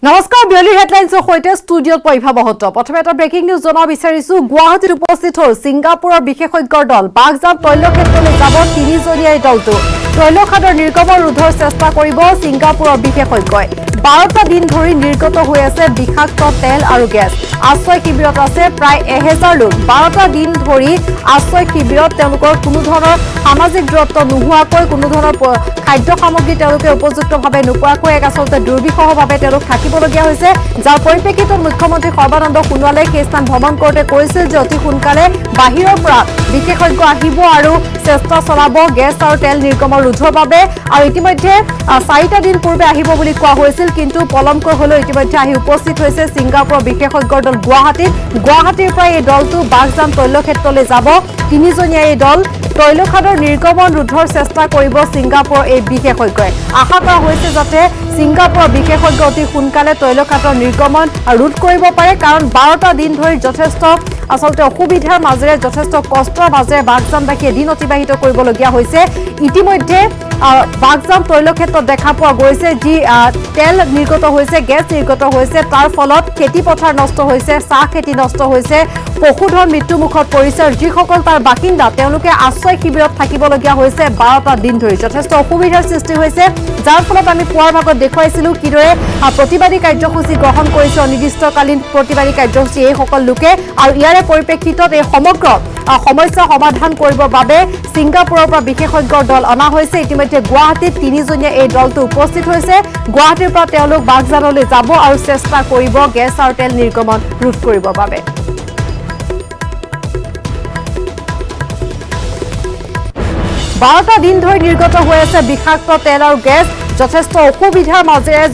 নমস্কাৰ বিয়লি হেডলাইন্সৰ সৈতে ষ্টুডিঅ'ত পৰিভা বহত প্ৰথমে এটা ব্ৰেকিং নিউজ জনাব বিচাৰিছো গুৱাহাটীত উপস্থিত হ'ল ছিংগাপুৰৰ বিশেষজ্ঞৰ দল বাগজান তৈলক্ষেত্ৰলৈ যাব তিনিজনীয়া দলটো তৈলখাদৰ নিৰ্গমন ৰোধৰ চেষ্টা কৰিব ছিংগাপুৰৰ বিশেষজ্ঞই 12টা দিন ধৰি নিৰ্গত হৈ আছে বিষাক্ত তেল আৰু গেছ আশ্ৰয় শিবিৰত আছে প্ৰায় 1000 লোক 12টা দিন ধৰি আশ্ৰয় শিবিৰত তেওঁলোকৰ কোনো ধৰণৰ সামাজিক দূৰত্ব নোহোৱাকৈ কোনো ধৰণৰ খাদ্য সামগ্ৰী তেওঁলোকে উপযুক্তভাৱে নোপোৱাকৈ এক আচলতে দুৰ্বিষহভাৱে তেওঁলোক থাকিবলগীয়া হৈছে যাৰ পৰিপ্ৰেক্ষিতত মুখ্যমন্ত্ৰী সৰ্বানন্দ সোণোৱালে সেই স্থান ভ্ৰমণ কৰোঁতে কৈছিল যে অতি সোনকালে বাহিৰৰ পৰা বিশেষজ্ঞ আহিব আৰু চেষ্টা চলাব গেছ আৰু তেল নিৰ্গমন ৰোধৰ বাবে আৰু ইতিমধ্যে 4টা দিন পূৰ্বে আহিব বুলি কোৱা হৈছিল কিন্তু পলমকৈ হলেও ইতিমধ্যে আহি উপস্থিত হৈছে ছিংগাপুৰৰ বিশেষজ্ঞৰ দল গুৱাহাটীৰ পৰা এই দলটো বাগজান তৈলক্ষেত্ৰলৈ যাব তিনিজনীয়া এই দল তৈলখাদৰ নিৰ্গমন ৰোধৰ চেষ্টা কৰিব ছিংগাপুৰৰ এই বিশেষজ্ঞই আশা কৰা হৈছে যাতে ছিংগাপুৰৰ বিশেষজ্ঞ অতি সোনকালে তৈলখাদৰ নিৰ্গমন ৰোধ কৰিব পাৰে কাৰণ 12টা দিন ধৰি যথেষ্ট আচলতে অসুবিধাৰ মাজেৰে যথেষ্ট কষ্টৰ মাজেৰে বাগজানবাসীয়ে দিন অতিবাহিত কৰিবলগীয়া হৈছে ইতিমধ্যে বাগজান তৈলক্ষেত্ৰত দেখা পোৱা গৈছে যি তেল নিৰ্গত হৈছে গেছ নিৰ্গত হৈছে তাৰ ফলত খেতি পথাৰ নষ্ট হৈছে চাহ খেতি নষ্ট হৈছে পশুধন মৃত্যুমুখত পৰিছে যিসকল তাৰ বাসিন্দা তেওঁলোকে আশ্ৰয় শিবিৰত থাকিবলগীয়া হৈছে 12টা দিন ধৰি যথেষ্ট অসুবিধাৰ সৃষ্টি হৈছে যাৰ ফলত আমি পুৱাৰ ভাগত দেখুৱাইছিলো কিদৰে প্ৰতিবাদী কাৰ্যসূচী গ্ৰহণ কৰিছে অনিৰ্দিষ্টকালীন প্ৰতিবাদী কাৰ্যসূচী এই সকল লোকে আৰু ইয়াৰে পৰিপ্ৰেক্ষিতত এই সমগ্ৰ সমস্যা সমাধান কৰিবৰ বাবে ছিংগাপুৰৰ পৰা বিশেষজ্ঞৰ দল অনা হৈছে ইতিমধ্যে গুৱাহাটীত তিনিজনীয়া এই দলটো উপস্থিত হৈছে গুৱাহাটীৰ পৰা তেওঁলোক বাগজানলৈ যাব আৰু চেষ্টা কৰিব গেছ আৰু তেল নিৰ্গমন ৰোধ কৰিবৰ বাবে 12টা দিন ধৰি নিৰ্গত হৈ আছে বিষাক্ত তেল আৰু গেছ যথেষ্ট অসুবিধাৰ মাজেৰে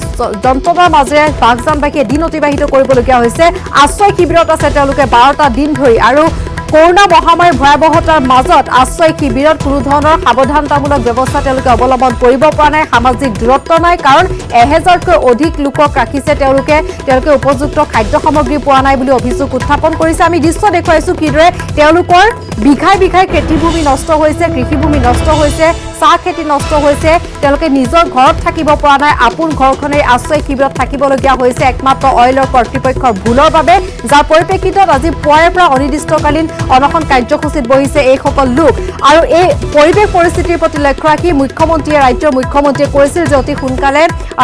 যন্ত্ৰণাৰ মাজেৰে বাগজানবাসীয়ে দিন অতিবাহিত কৰিবলগীয়া হৈছে আশ্ৰয় শিবিৰত আছে তেওঁলোকে 12টা দিন ধৰি আৰু কৰোনা মহামাৰীৰ ভয়াৱহতাৰ মাজত আশ্ৰয় শিবিৰত কোনো ধৰণৰ সাৱধানতামূলক ব্যৱস্থা তেওঁলোকে অৱলম্বন কৰিব পৰা নাই সামাজিক দূৰত্ব নাই কাৰণ 1000তকৈ অধিক লোকক ৰাখিছে তেওঁলোকে উপযুক্ত খাদ্য সামগ্ৰী পোৱা নাই বুলি অভিযোগ উত্থাপন কৰিছে আমি দৃশ্য দেখুৱাইছো কিদৰে তেওঁলোকৰ বিঘাই বিঘাই খেতিভূমি নষ্ট হৈছে কৃষিভূমি নষ্ট হৈছে চাহ খেতি নষ্ট হৈছে তেওঁলোকে নিজৰ ঘৰত থাকিব পৰা নাই আপোন ঘৰখনেই আশ্ৰয় শিবিৰত থাকিবলগীয়া হৈছে একমাত্ৰ অইলৰ কৰ্তৃপক্ষৰ ভুলৰ বাবে যাৰ পৰিপ্ৰেক্ষিতত আজি পুৱাৰে পৰা অনিৰ্দিষ্টকালীন অনশন কাৰ্যসূচীত বহিছে এই সকল লোক আৰু এই পৰিৱেশ পৰিস্থিতিৰ প্ৰতি লক্ষ্য ৰাখি ৰাজ্যৰ মুখ্যমন্ত্ৰীয়ে কৈছিল যে অতি সোনকালে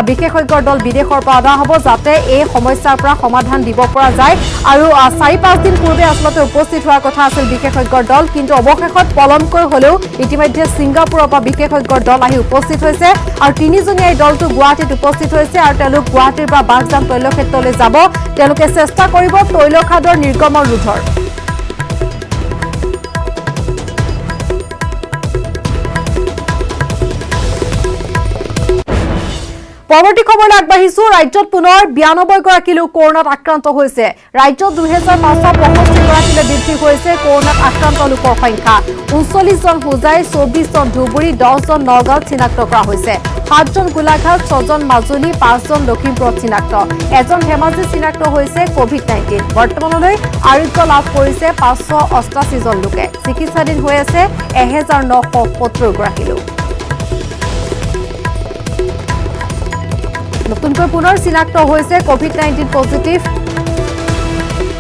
বিশেষজ্ঞৰ দল বিদেশৰ পৰা অনা হ'ব যাতে এই সমস্যাৰ পৰা সমাধান দিব পৰা যায় আৰু 4-5 দিন পূৰ্বে আচলতে উপস্থিত হোৱাৰ কথা আছিল বিশেষজ্ঞৰ দল কিন্তু অৱশেষত পলমকৈ হলেও ইতিমধ্যে ছিংগাপুৰৰ পৰা বিশেষজ্ঞৰ দল আহি উপস্থিত হৈছে আৰু তিনিজনীয়া এই দলটো গুৱাহাটীত উপস্থিত হৈছে আৰু তেওঁলোক গুৱাহাটীৰ পৰা বাগজান তৈলক্ষেত্ৰলৈ যাব তেওঁলোকে চেষ্টা কৰিব তৈলখাদৰ নিৰ্গমন ৰোধৰ পৰৱৰ্তী খবৰলৈ আগবাঢ়িছো ৰাজ্যত পুনৰ 92 গৰাকী লোক কৰোনাত আক্ৰান্ত হৈছে ৰাজ্যত 2565 গৰাকীলৈ বৃদ্ধি হৈছে কৰোনাত আক্ৰান্ত লোকৰ সংখ্যা 39 জন হোজাই 24 জন ধুবুৰী 10 জন নগাঁৱত চিনাক্ত কৰা হৈছে 7 জন গোলাঘাট 6 জন মাজুলী 5 জন লখিমপুৰত চিনাক্ত এজন ধেমাজি চিনাক্ত হৈছে কোভিড-19 বৰ্তমানলৈ আৰোগ্য লাভ কৰিছে 588 জন লোকে চিকিৎসাধীন হৈ আছে 1970 গৰাকী লোক নতুনকৈ পুনৰ চিনাক্ত হৈছে কোভিড-19 পজিটিভ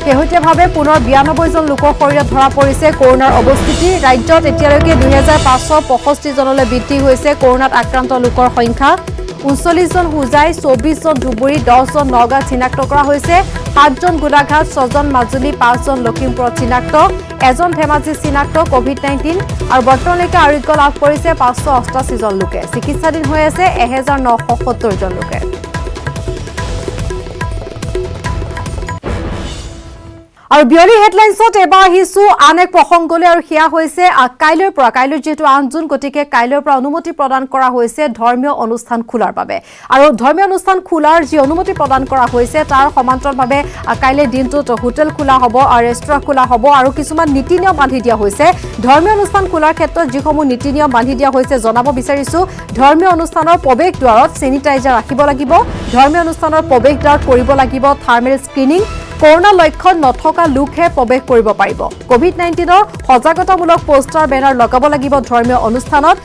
শেহতীয়াভাৱে পুনৰ 92 জন লোকৰ শৰীৰত ধৰা পৰিছে কৰোনাৰ অৱস্থিতি ৰাজ্যত এতিয়ালৈকে 2565 জনলৈ বৃদ্ধি হৈছে কৰোনাত আক্ৰান্ত লোকৰ সংখ্যা 39 জন হোজাই 24 জন ধুবুৰী 10 জন নগাঁৱত চিনাক্ত কৰা হৈছে 7 জন গোলাঘাট 6 জন মাজুলী 5 জন লখিমপুৰত চিনাক্ত এজন ধেমাজি চিনাক্ত কোভিড-19 আৰু বৰ্তমানলৈকে আৰোগ্য লাভ কৰিছে 588 জন লোকে চিকিৎসাধীন হৈ আছে 1970 জন লোকে আৰু বিয়লি হেডলাইন্সত এবাৰ আহিছো আন এক প্ৰসংগলৈ আৰু সেয়া হৈছে কাইলৈ যেহেতু 8 জুন গতিকে কাইলৈৰ পৰা অনুমতি প্ৰদান কৰা হৈছে ধৰ্মীয় অনুষ্ঠান খোলাৰ বাবে আৰু ধৰ্মীয় অনুষ্ঠান খোলাৰ যি অনুমতি প্ৰদান কৰা হৈছে তাৰ সমান্তৰালভাৱে কাইলৈ দিনটোত হোটেল খোলা হ'ব আৰু ৰেষ্টুৰেণ্ট খোলা হ'ব আৰু কিছুমান নীতি নিয়ম বান্ধি দিয়া হৈছে ধৰ্মীয় অনুষ্ঠান খোলাৰ ক্ষেত্ৰত যিসমূহ নীতি নিয়ম বান্ধি দিয়া হৈছে জনাব বিচাৰিছো ধৰ্মীয় অনুষ্ঠানৰ প্ৰৱেশ দ্বাৰত চেনিটাইজাৰ ৰাখিব লাগিব ধৰ্মীয় অনুষ্ঠানৰ প্ৰৱেশ দ্বাৰত কৰিব লাগিব থাৰ্মেল স্ক্ৰিনিং কৰোনা লক্ষণ নথকা লোকহে প্ৰৱেশ কৰিব পাৰিব কোভিড-19ৰ সজাগতামূলক পোষ্টাৰ বেনাৰ লগাব লাগিব ধৰ্মীয় অনুষ্ঠানত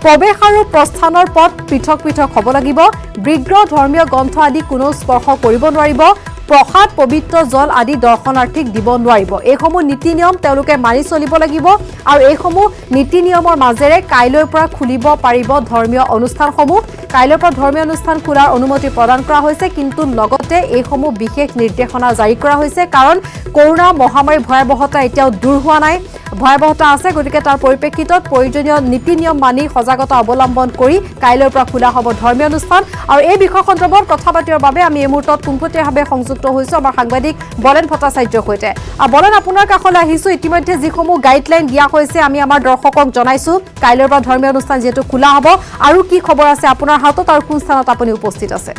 প্ৰৱেশ আৰু প্ৰস্থানৰ পথ পৃথক পৃথক হ'ব লাগিব। বিগ্ৰহ ধৰ্মীয় গ্ৰন্থ আদি কোনো স্পৰ্শ কৰিব নোৱাৰিব। প্ৰসাদ পবিত্ৰ জল আদি দৰ্শনাৰ্থীক দিব নোৱাৰিব। এইসমূহ নীতি নিয়ম তেওঁলোকে মানি চলিব লাগিব আৰু এইসমূহ নীতি নিয়মৰ মাজেৰে কাইলৈৰ পৰা খুলিব পাৰিব ধৰ্মীয় অনুষ্ঠানসমূহ। কাইলৈৰ পৰা ধৰ্মীয় অনুষ্ঠান খোলাৰ অনুমতি প্ৰদান কৰা হৈছে, কিন্তু লগতে এইসমূহ বিশেষ নিৰ্দেশনা জাৰি কৰা হৈছে, কাৰণ কৰোনা মহামাৰীৰ ভয়াৱহতা এতিয়াও দূৰ হোৱা নাই, ভয়াৱহতা আছে। গতিকে তাৰ পৰিপ্ৰেক্ষিতত প্ৰয়োজনীয় নীতি নিয়ম মানি সজাগতা অৱলম্বন কৰি কাইলৈৰ পৰা খোলা হ'ব ধৰ্মীয় অনুষ্ঠান। আৰু এই বিষয় সন্দৰ্ভত কথা পাতিবৰ বাবে আমি এই মুহূৰ্তত পোনপটীয়াভাৱে সংযুক্ত হৈছোঁ আমাৰ সাংবাদিক বলেন ভট্টাচাৰ্যৰ সৈতে। বলেন, আপোনাৰ কাষলৈ আহিছোঁ। ইতিমধ্যে যিসমূহ গাইডলাইন দিয়া হৈছে আমি আমাৰ দৰ্শকক জনাইছোঁ। কাইলৈৰ পৰা ধৰ্মীয় অনুষ্ঠান যিহেতু খোলা হ'ব, আৰু কি খবৰ আছে আপোনাৰ হাতত আৰু কোন স্থানত আপুনি উপস্থিত আছে?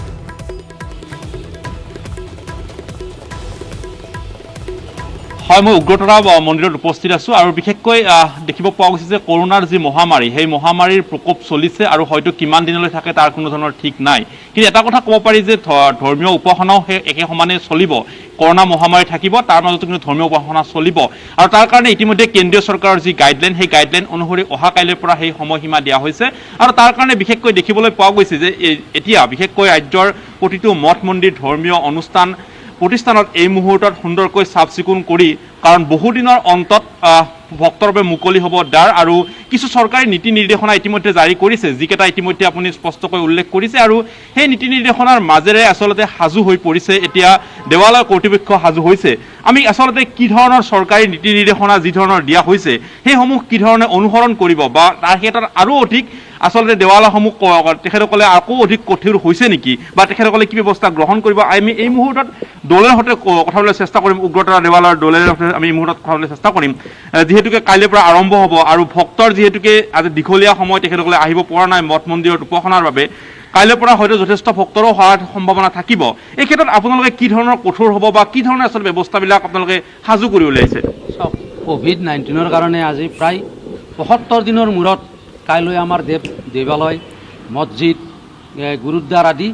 হয়, মই উগ্ৰতাৰা মন্দিৰত উপস্থিত আছোঁ আৰু বিশেষকৈ দেখিব পোৱা গৈছে যে কৰোনাৰ যি মহামাৰী, সেই মহামাৰীৰ প্ৰকোপ চলিছে আৰু হয়তো কিমান দিনলৈ থাকে তাৰ কোনো ধৰণৰ ঠিক নাই। কিন্তু এটা কথা ক'ব পাৰি যে ধৰ্মীয় উপাসনাও সেই একে সমানে চলিব। কৰোনা মহামাৰী থাকিব, তাৰ মাজতো কিন্তু ধৰ্মীয় উপাসনা চলিব। আৰু তাৰ কাৰণে ইতিমধ্যে কেন্দ্ৰীয় চৰকাৰৰ যি গাইডলাইন, সেই গাইডলাইন অনুসৰি অহা কাইলৈৰ পৰা সেই সময়সীমা দিয়া হৈছে। আৰু তাৰ কাৰণে বিশেষকৈ দেখিবলৈ পোৱা গৈছে যে এতিয়া বিশেষকৈ ৰাজ্যৰ প্ৰতিটো মঠ মন্দিৰ, ধৰ্মীয় অনুষ্ঠান প্ৰতিষ্ঠানত এই মুহূৰ্তত সুন্দৰকৈ চাফ চিকুণ কৰি, কাৰণ বহুদিনৰ অন্তত ভক্তৰ বাবে মুকলি হ'ব দ্বাৰ, আৰু কিছু চৰকাৰী নীতি নিৰ্দেশনা ইতিমধ্যে জাৰি কৰিছে, যিকেইটা ইতিমধ্যে আপুনি স্পষ্টকৈ উল্লেখ কৰিছে। আৰু সেই নীতি নিৰ্দেশনাৰ মাজেৰে আচলতে সাজু হৈ পৰিছে এতিয়া দেৱালয় কৰ্তৃপক্ষ সাজু হৈছে। আমি আচলতে কি ধৰণৰ চৰকাৰী নীতি নিৰ্দেশনা যি ধৰণৰ দিয়া হৈছে সেইসমূহ কি ধৰণে অনুসৰণ কৰিব, বা তাৰ ক্ষেত্ৰত আৰু অধিক আচলতে দেৱালয়সমূহ তেখেতসকলে আকৌ অধিক কঠোৰ হৈছে নেকি, বা তেখেতসকলে কি ব্যৱস্থা গ্ৰহণ কৰিব, আমি এই মুহূৰ্তত দলেৰ সৈতে কথা পাতিবলৈ চেষ্টা কৰিম। উগ্ৰতাৰা দেৱালয়ৰ দলেৰ সৈতে আমি এই মুহূৰ্তত কথা পাতিবলৈ চেষ্টা কৰিম, যিহেতুকে কাইলৈৰ পৰা আৰম্ভ হ'ব আৰু ভক্তৰ যিহেতুকে আজি দীঘলীয়া সময় তেখেতসকলে আহিব পৰা নাই মঠ মন্দিৰত উপাসনাৰ বাবে, কাইলৈৰ পৰা হয়তো যথেষ্ট ভক্তৰো হোৱাৰ সম্ভাৱনা থাকিব। এই ক্ষেত্ৰত আপোনালোকে কি ধৰণৰ কঠোৰ হ'ব বা কি ধৰণৰ আচলতে ব্যৱস্থাবিলাক আপোনালোকে সাজু কৰি উলিয়াইছে? কোভিড-19 কাৰণে আজি প্ৰায় ৭৫ দিনৰ মূৰত কাইলৈ আমাৰ দেৱালয়, মছজিদ, গুৰুদ্বাৰ আদি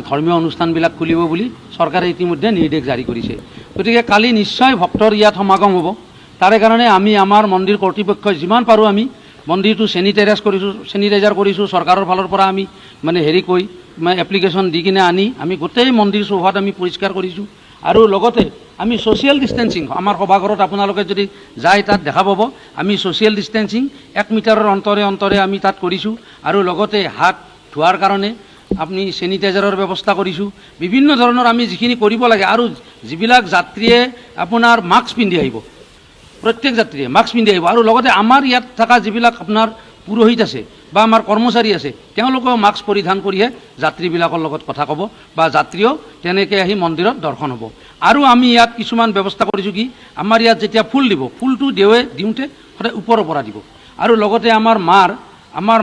ধৰ্মীয় অনুষ্ঠানবিলাক খুলিব বুলি চৰকাৰে ইতিমধ্যে নিৰ্দেশ জাৰি কৰিছে। গতিকে কালি নিশ্চয় ভক্তৰ ইয়াত সমাগম হ'ব। তাৰে কাৰণে আমি আমাৰ মন্দিৰ কৰ্তৃপক্ষই যিমান পাৰোঁ আমি মন্দিৰটো চেনিটাইজাৰ কৰিছোঁ। চৰকাৰৰ ফালৰ পৰা আমি এপ্লিকেশ্যন দি কিনে আনি আমি গোটেই মন্দিৰ চৌহদ আমি পৰিষ্কাৰ কৰিছোঁ। আৰু লগতে আমি ছ'চিয়েল ডিষ্টেঞ্চিং, আমাৰ সভাঘৰত আপোনালোকে যদি যায় তাত দেখা পাব, আমি ছ'চিয়েল ডিষ্টেঞ্চিং 1 মিটাৰৰ অন্তৰে অন্তৰে আমি তাত কৰিছোঁ। আৰু লগতে হাত ধোৱাৰ কাৰণে আমি চেনিটাইজাৰৰ ব্যৱস্থা কৰিছোঁ। বিভিন্ন ধৰণৰ আমি যিখিনি কৰিব লাগে, আৰু যিবিলাক যাত্ৰীয়ে আপোনাৰ মাস্ক পিন্ধি আহিব, প্ৰত্যেক যাত্ৰীয়ে মাস্ক পিন্ধি আহিব। আৰু লগতে আমাৰ ইয়াত থকা যিবিলাক আপোনাৰ পুৰোহিত আছে বা আমাৰ কৰ্মচাৰী আছে, তেওঁলোকেও মাস্ক পৰিধান কৰিহে যাত্ৰীবিলাকৰ লগত কথা ক'ব, বা যাত্ৰীও তেনেকৈ আহি মন্দিৰত দৰ্শন হ'ব। আৰু আমি ইয়াত কিছুমান ব্যৱস্থা কৰিছোঁ কি, আমাৰ ইয়াত যেতিয়া ফুল দিব, ফুলটো দিওঁতে সদায় ওপৰৰ পৰা দিব। আৰু লগতে আমাৰ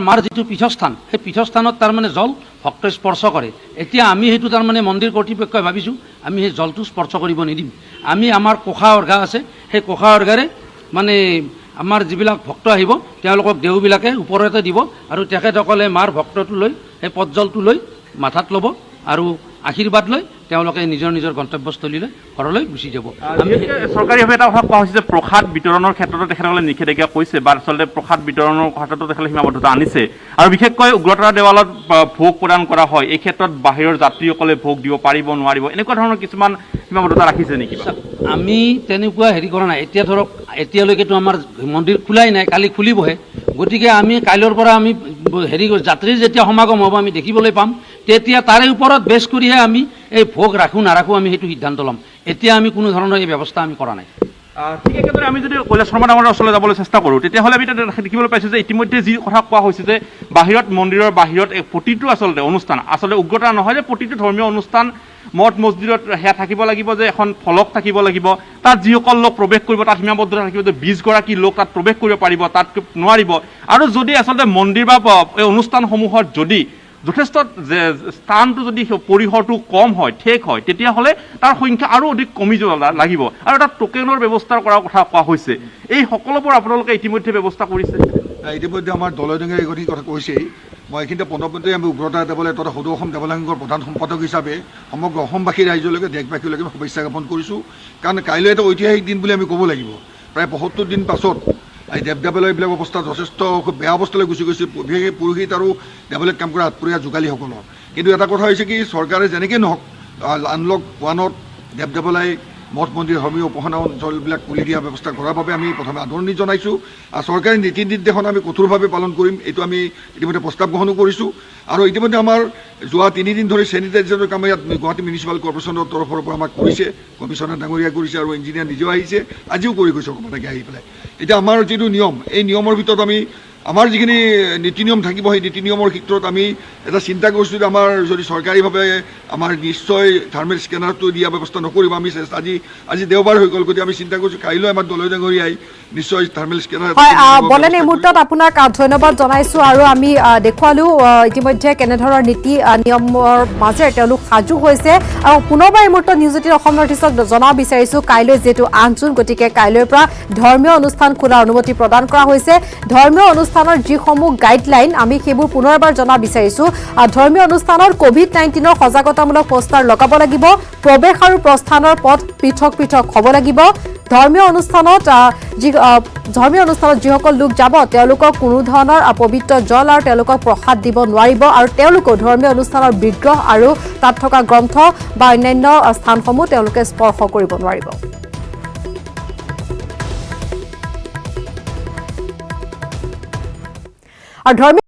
মাৰ যিটো পীঠস্থান, সেই পীঠস্থানত তাৰমানে জল ভক্তই স্পৰ্শ কৰে। এতিয়া আমি সেইটো তাৰমানে মন্দিৰ কৰ্তৃপক্ষই ভাবিছোঁ আমি সেই জলটো স্পৰ্শ কৰিব নিদিম। আমি আমাৰ কোষা অৰ্ঘা আছে, সেই কোষা অৰ্ঘাৰে মানে আমাৰ যিবিলাক ভক্ত আহিব তেওঁলোকক দেওবিলাকে ওপৰতে দিব, আৰু তেখেতসকলে মাৰ ভক্তটো লৈ সেই পদজলটো লৈ মাথাত ল'ব আৰু আশীৰ্বাদ লৈ তেওঁলোকে নিজৰ নিজৰ গন্তব্যস্থলীলৈ ঘৰলৈ গুচি যাব। চৰকাৰীভাৱে এটা কথা কোৱা হৈছে যে প্ৰসাদ বিতৰণৰ ক্ষেত্ৰতো তেখেতসকলে নিষেধাজ্ঞা কৰিছে, বা আচলতে প্ৰসাদ বিতৰণৰ ক্ষেত্ৰতো তেখেতসকলে সীমাবদ্ধতা আনিছে। আৰু বিশেষকৈ উগ্ৰতাৰা দেৱালত ভোগ প্ৰদান কৰা হয়, এই ক্ষেত্ৰত বাহিৰৰ যাত্ৰীসকলে ভোগ দিব পাৰিব নোৱাৰিব, এনেকুৱা ধৰণৰ কিছুমান সীমাবদ্ধতা ৰাখিছে নেকি? আমি তেনেকুৱা কৰা নাই। এতিয়া ধৰক এতিয়ালৈকেতো আমাৰ মন্দিৰ খোলাই নাই, কালি খুলিবহে। গতিকে আমি কাইলৈৰ পৰা আমি যাত্ৰীৰ যেতিয়া সমাগম হ'ব আমি দেখিবলৈ পাম, তেতিয়া তাৰে ওপৰত বেছ কৰিহে আমি এই ভোগ ৰাখোঁ নাৰাখোঁ আমি সেইটো সিদ্ধান্ত ল'ম। এতিয়া আমি কোনো ধৰণৰ এই ব্যৱস্থা আমি কৰা নাই। ঠিক একেদৰে আমি যদি কৈলাশ শৰ্মা ডাঙৰীয়াৰ ওচৰলৈ যাবলৈ চেষ্টা কৰোঁ, তেতিয়াহ'লে আমি দেখিবলৈ পাইছোঁ যে ইতিমধ্যে যি কথা কোৱা হৈছে যে বাহিৰত, মন্দিৰৰ বাহিৰত প্ৰতিটো আচলতে অনুষ্ঠান, আচলতে উগ্ৰতা নহয় যে প্ৰতিটো ধৰ্মীয় অনুষ্ঠান মঠ মছজিদত সেয়া থাকিব লাগিব যে এখন ফলক থাকিব লাগিব, তাত যিসকল লোক প্ৰৱেশ কৰিব তাত সীমাবদ্ধতা থাকিব যে 20 গৰাকী লোক তাত প্ৰৱেশ কৰিব পাৰিব, তাত নোৱাৰিব। আৰু যদি আচলতে মন্দিৰ বা এই অনুষ্ঠানসমূহত যদি যথেষ্ট স্থানটো যদি পৰিসৰটো কম হয়, ঠেক হয়, তেতিয়াহ'লে তাৰ সংখ্যা আৰু অধিক কমি যাব লাগিব, আৰু এটা টোকেনৰ ব্যৱস্থা কৰাৰ কথা কোৱা হৈছে। এই সকলোবোৰ আপোনালোকে ইতিমধ্যে ব্যৱস্থা কৰিছে? ইতিমধ্যে আমাৰ দলয় ডঙে এই কথা কৈছেই। মই এইখিনিতে প্ৰথমতে আমি উগ্ৰতাৰা দেৱালয় তথা সদৌ অসম দেৱালয় সংঘৰ প্ৰধান সম্পাদক হিচাপে সমগ্ৰ অসমবাসী ৰাইজলৈকে, দেশবাসীলৈকে শুভেচ্ছা জ্ঞাপন কৰিছোঁ। কাৰণ কাইলৈ এটা ঐতিহাসিক দিন বুলি আমি ক'ব লাগিব। প্ৰায় ৭৫ দিন পাছত এই দেৱালয়বিলাক অৱস্থা যথেষ্ট খুব বেয়া অৱস্থালৈ গুচি গৈছে, বিশেষকৈ পুৰোহিত আৰু দেৱালয়ত কাম কৰা আঠপৰীয়া যোগালীসকলৰ। কিন্তু এটা কথা হৈছে কি, চৰকাৰে যেনেকৈ নহওক আনলক 1ত দেৱালয় মঠ মন্দিৰ ধৰ্মীয় উপাসনা অঞ্চলবিলাক খুলি দিয়া ব্যৱস্থা কৰাৰ বাবে আমি প্ৰথমে আদৰণি জনাইছোঁ। আৰু চৰকাৰী নীতি নিৰ্দেশনা আমি কঠোৰভাৱে পালন কৰিম, এইটো আমি ইতিমধ্যে প্ৰস্তাৱ গ্ৰহণো কৰিছোঁ। আৰু ইতিমধ্যে আমাৰ যোৱা 3 দিন ধৰি চেনিটাইজেশ্যনৰ কাম ইয়াত গুৱাহাটী মিউনিচিপাল কৰ্পৰেশ্যনৰ তৰফৰ পৰা আমাক কৰিছে, কমিশ্যনাৰ ডাঙৰীয়া কৰিছে আৰু ইঞ্জিনিয়াৰ নিজেও আহিছে, আজিও কৰি গৈছে অকণমানকৈ আহি পেলাই। এতিয়া আমাৰ যিটো নিয়ম, এই নিয়মৰ ভিতৰত আমি আমাৰ যিখিনি নীতি নিয়ম থাকিব, সেই নীতি নিয়মৰ ক্ষেত্ৰত আমি এটা চিন্তা কৰিছোঁ যে আমাৰ যদি চৰকাৰীভাৱে আমাৰ নিশ্চয় থাৰ্মেল স্কেনাৰটো দিয়া ব্যৱস্থা নকৰিব। আমি আজি দেওবাৰ হৈ গ'ল, গতিকে আমি চিন্তা কৰিছোঁ কাইলৈ আমাৰ দলয় ডাঙৰীয়াই নিশ্চয় থাৰ্মেল স্কেনাৰ। বলেন এই মুহূৰ্তত আপোনাক ধন্যবাদ জনাইছোঁ আৰু আমি দেখুৱালোঁ ইতিমধ্যে কেনেধৰণৰ নীতি নিয়মৰ মাজেৰে তেওঁলোক সাজু হৈছে। আৰু পুনৰবাৰ এই মুহূৰ্তত নিউজ 18 অসম নৰ্থ ইষ্টক জনাব বিচাৰিছোঁ, কাইলৈ যিহেতু 8 জুন, গতিকে কাইলৈৰ পৰা ধৰ্মীয় অনুষ্ঠান খোলাৰ অনুমতি প্ৰদান কৰা হৈছে। ধৰ্মীয় অনুষ্ঠানৰ যিসমূহ গাইডলাইন আমি সেইবোৰ পুনৰবাৰ জনাব বিচাৰিছোঁ। ধৰ্মীয় অনুষ্ঠানৰ COVID-19 সজাগতামূলক পোষ্টাৰ লগাব লাগিব, প্ৰৱেশ আৰু প্ৰস্থানৰ পথ পৃথক পৃথক হ'ব লাগিব। ধৰ্মীয় অনুষ্ঠানত যিসকল লোক যাব তেওঁলোকক কোনো ধৰণৰ পবিত্ৰ জল আৰু তেওঁলোকক প্ৰসাদ দিব নোৱাৰিব, আৰু তেওঁলোকেও ধৰ্মীয় অনুষ্ঠানৰ বিগ্ৰহ আৰু তাত থকা গ্ৰন্থ বা অন্যান্য স্থানসমূহ তেওঁলোকে স্পৰ্শ কৰিব নোৱাৰিব। আৰু ধৰ্মীয়